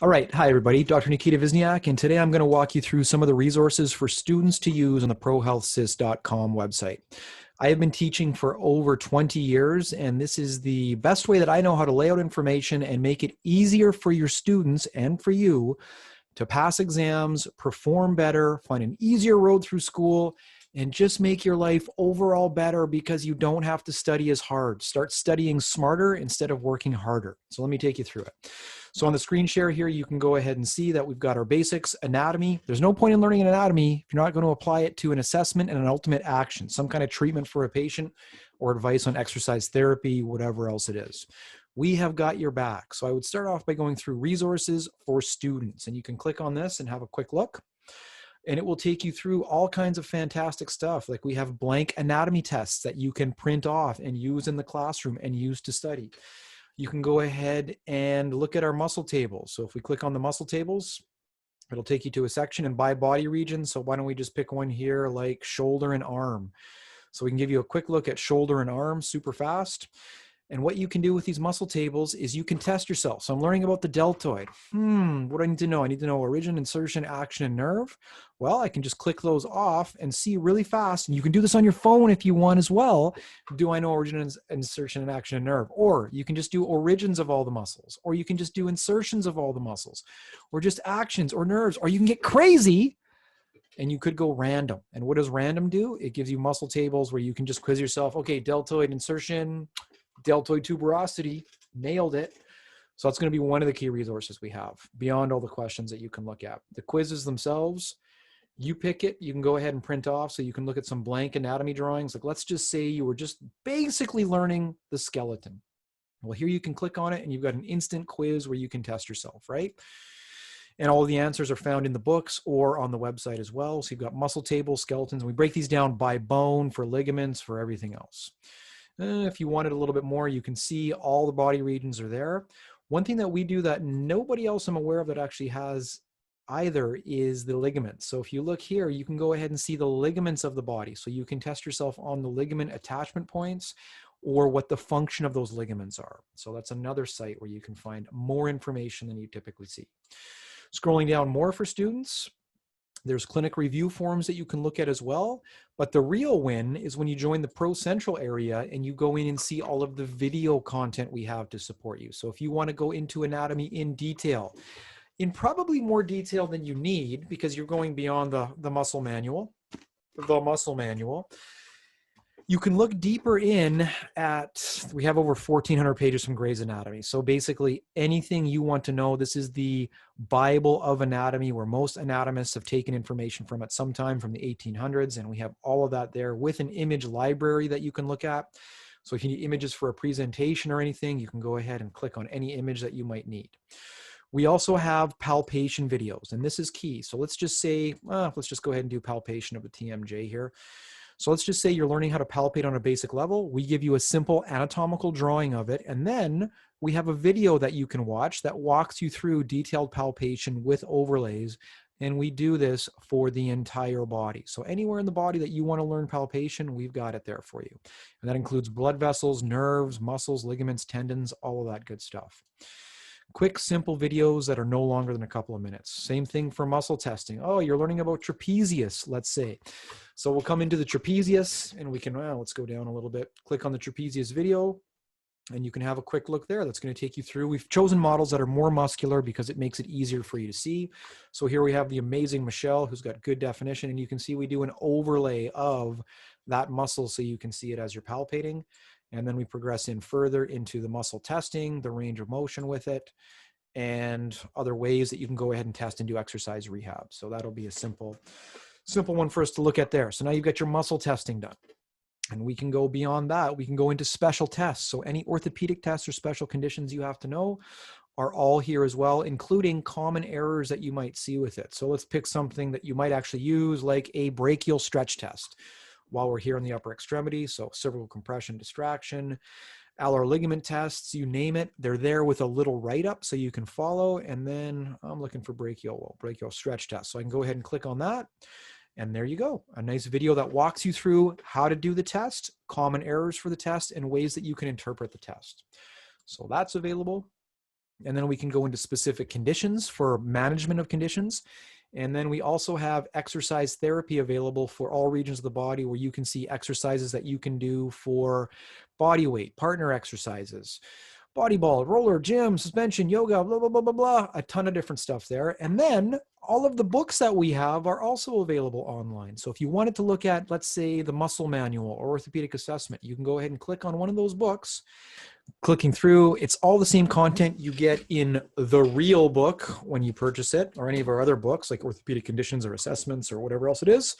All right. Hi, everybody. Dr. Nikita Vizniak, and today I'm going to walk you through some of the resources for students to use on the prohealthsys.com website. I have been teaching for over 20 years, and this is the best way that I know how to lay out information and make it easier for your students and for you to pass exams, perform better, find an easier road through school, and just make your life overall better because you don't have to study as hard. Start studying smarter instead of working harder. So let me take you through it. So on the screen share here, you can go ahead and see that we've got our basics, anatomy. There's no point in learning an anatomy if you're not going to apply it to an assessment and an ultimate action, some kind of treatment for a patient or advice on exercise therapy, whatever else it is. We have got your back. So I would start off by going through resources for students, and you can click on this and have a quick look. And it will take you through all kinds of fantastic stuff. Like we have blank anatomy tests that you can print off and use in the classroom and use to study. You can go ahead and look at our muscle tables. So if we click on the muscle tables, it'll take you to a section and by body region. So why don't we just pick one here like shoulder and arm. So we can give you a quick look at shoulder and arm super fast. And what you can do with these muscle tables is you can test yourself. So I'm learning about the deltoid. What do I need to know? I need to know origin, insertion, action, and nerve. Well, I can just click those off and see really fast. And you can do this on your phone if you want as well. Do I know origin, insertion, and action, and nerve? Or you can just do origins of all the muscles. Or you can just do insertions of all the muscles. Or just actions or nerves. Or you can get crazy and you could go random. And what does random do? It gives you muscle tables where you can just quiz yourself. Okay, deltoid insertion, deltoid tuberosity, nailed it. So that's going to be one of the key resources we have beyond all the questions that you can look at. The quizzes themselves, you pick it, you can go ahead and print off so you can look at some blank anatomy drawings. Like let's just say you were just basically learning the skeleton. Well, here you can click on it and you've got an instant quiz where you can test yourself, right? And all of the answers are found in the books or on the website as well. So you've got muscle tables, skeletons, and we break these down by bone, for ligaments, for everything else. If you wanted a little bit more, you can see all the body regions are there. One thing that we do that nobody else I'm aware of that actually has either is the ligaments. So if you look here, you can go ahead and see the ligaments of the body. So you can test yourself on the ligament attachment points or what the function of those ligaments are. So that's another site where you can find more information than you typically see. Scrolling down more for students, there's clinic review forms that you can look at as well. But the real win is when you join the Pro Central area and you go in and see all of the video content we have to support you. So if you want to go into anatomy in detail, in probably more detail than you need because you're going beyond the muscle manual, you can look deeper in at, we have over 1,400 pages from Gray's Anatomy. So basically anything you want to know, this is the Bible of anatomy where most anatomists have taken information from at some time from the 1800s. And we have all of that there with an image library that you can look at. So if you need images for a presentation or anything, you can go ahead and click on any image that you might need. We also have palpation videos, and this is key. So let's just say, let's just go ahead and do palpation of the TMJ here. So let's just say you're learning how to palpate on a basic level. We give you a simple anatomical drawing of it, and then we have a video that you can watch that walks you through detailed palpation with overlays, and we do this for the entire body. So anywhere in the body that you want to learn palpation, we've got it there for you. And that includes blood vessels, nerves, muscles, ligaments, tendons, all of that good stuff. Quick, simple videos that are no longer than a couple of minutes. Same thing for muscle testing. Oh, you're learning about trapezius, let's say. So we'll come into the trapezius and we can, let's go down a little bit. Click on the trapezius video and you can have a quick look there. That's going to take you through. We've chosen models that are more muscular because it makes it easier for you to see. So here we have the amazing Michelle who's got good definition, and you can see we do an overlay of that muscle so you can see it as you're palpating. And then we progress in further into the muscle testing, the range of motion with it, and other ways that you can go ahead and test and do exercise rehab. So that'll be a simple one for us to look at there. So now you've got your muscle testing done. And we can go beyond that. We can go into special tests. So any orthopedic tests or special conditions you have to know are all here as well, including common errors that you might see with it. So let's pick something that you might actually use, like a brachial stretch test while we're here in the upper extremity. So cervical compression, distraction, alar ligament tests, you name it, they're there with a little write-up so you can follow. And then I'm looking for brachial stretch test. So I can go ahead and click on that. And there you go, a nice video that walks you through how to do the test, common errors for the test, and ways that you can interpret the test. So that's available. And then we can go into specific conditions for management of conditions. And then we also have exercise therapy available for all regions of the body, where you can see exercises that you can do for body weight, partner exercises, volleyball, roller, gym, suspension, yoga, blah, blah, blah, blah, blah, a ton of different stuff there. And then all of the books that we have are also available online. So if you wanted to look at, let's say, the muscle manual or orthopedic assessment, you can go ahead and click on one of those books. Clicking through, it's all the same content you get in the real book when you purchase it, or any of our other books like orthopedic conditions or assessments or whatever else it is.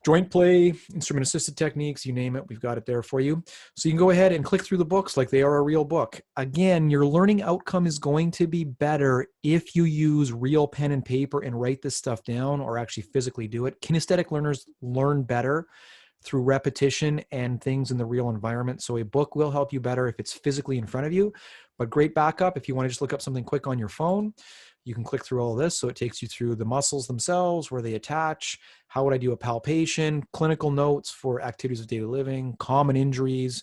Joint play, instrument assisted techniques, you name it, we've got it there for you. So you can go ahead and click through the books like they are a real book. Again, your learning outcome is going to be better if you use real pen and paper and write this stuff down, or actually physically do it. Kinesthetic learners learn better through repetition and things in the real environment. So a book will help you better if it's physically in front of you, but great backup. If you want to just look up something quick on your phone, you can click through all this. So it takes you through the muscles themselves, where they attach, how would I do a palpation, clinical notes for activities of daily living, common injuries,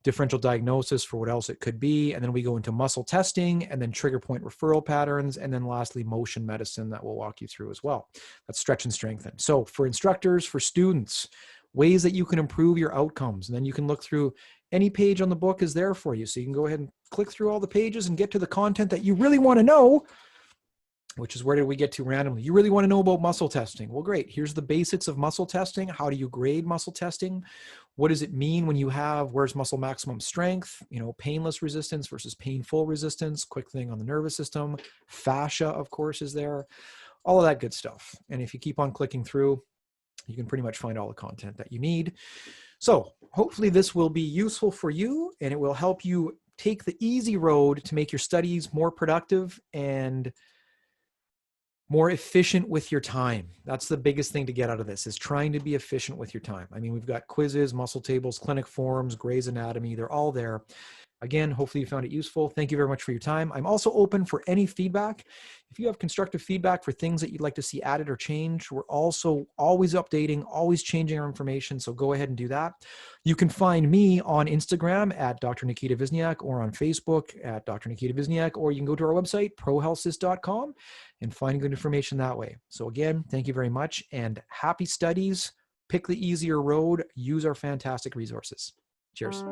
differential diagnosis for what else it could be. And then we go into muscle testing, and then trigger point referral patterns. And then lastly, motion medicine that we'll walk you through as well. That's stretch and strengthen. So for instructors, for students, ways that you can improve your outcomes. And then you can look through any page on the book is there for you. So you can go ahead and click through all the pages and get to the content that you really want to know, which is where did we get to randomly? You really want to know about muscle testing. Well, great. Here's the basics of muscle testing. How do you grade muscle testing? What does it mean when you have, where's muscle maximum strength? You know, painless resistance versus painful resistance, quick thing on the nervous system. Fascia, of course, is there. All of that good stuff. And if you keep on clicking through, you can pretty much find all the content that you need. So hopefully this will be useful for you, and it will help you take the easy road to make your studies more productive and more efficient with your time. That's the biggest thing to get out of this, is trying to be efficient with your time. I mean, we've got quizzes, muscle tables, clinic forms, Gray's Anatomy, they're all there. Again, hopefully you found it useful. Thank you very much for your time. I'm also open for any feedback. If you have constructive feedback for things that you'd like to see added or changed, we're also always updating, always changing our information. So go ahead and do that. You can find me on Instagram at Dr. Nikita Vizniak, or on Facebook at Dr. Nikita Vizniak, or you can go to our website, prohealthsys.com, and find good information that way. So again, thank you very much, and happy studies. Pick the easier road. Use our fantastic resources. Cheers.